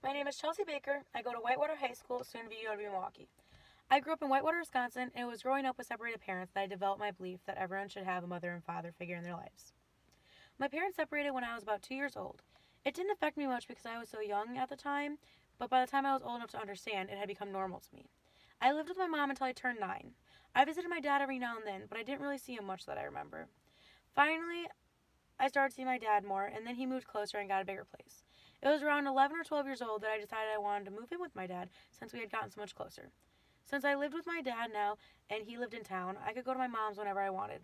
My name is Chelsea Baker. I go to Whitewater High School, soon to be UW Milwaukee. I grew up in Whitewater, Wisconsin, and it was growing up with separated parents that I developed my belief that everyone should have a mother and father figure in their lives. My parents separated when I was about 2 years old. It didn't affect me much because I was so young at the time, but by the time I was old enough to understand, it had become normal to me. I lived with my mom until I turned 9. I visited my dad every now and then, but I didn't really see him much that I remember. Finally, I started seeing my dad more, and then he moved closer and got a bigger place. It was around 11 or 12 years old that I decided I wanted to move in with my dad since we had gotten so much closer. Since I lived with my dad now and he lived in town, I could go to my mom's whenever I wanted.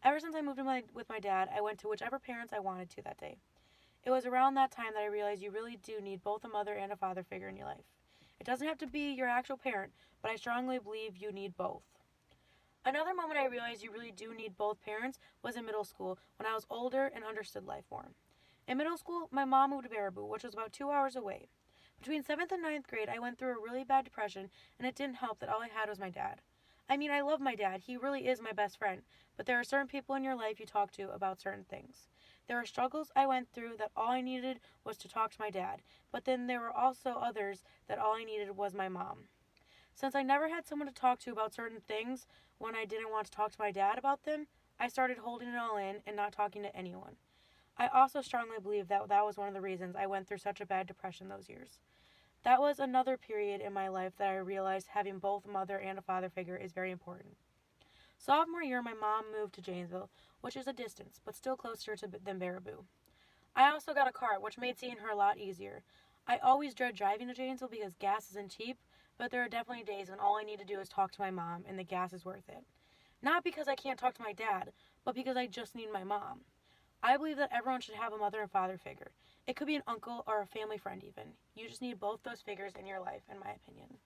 Ever since I moved in with my dad, I went to whichever parents I wanted to that day. It was around that time that I realized you really do need both a mother and a father figure in your life. It doesn't have to be your actual parent, but I strongly believe you need both. Another moment I realized you really do need both parents was in middle school when I was older and understood life more. In middle school, my mom moved to Baraboo, which was about 2 hours away. Between 7th and ninth grade, I went through a really bad depression, and it didn't help that all I had was my dad. I mean, I love my dad, he really is my best friend, but there are certain people in your life you talk to about certain things. There are struggles I went through that all I needed was to talk to my dad, but then there were also others that all I needed was my mom. Since I never had someone to talk to about certain things when I didn't want to talk to my dad about them, I started holding it all in and not talking to anyone. I also strongly believe that that was one of the reasons I went through such a bad depression those years. That was another period in my life that I realized having both a mother and a father figure is very important. Sophomore year, my mom moved to Janesville, which is a distance, but still closer than Baraboo. I also got a car, which made seeing her a lot easier. I always dread driving to Janesville because gas isn't cheap, but there are definitely days when all I need to do is talk to my mom and the gas is worth it. Not because I can't talk to my dad, but because I just need my mom. I believe that everyone should have a mother and father figure. It could be an uncle or a family friend, even. You just need both those figures in your life, in my opinion.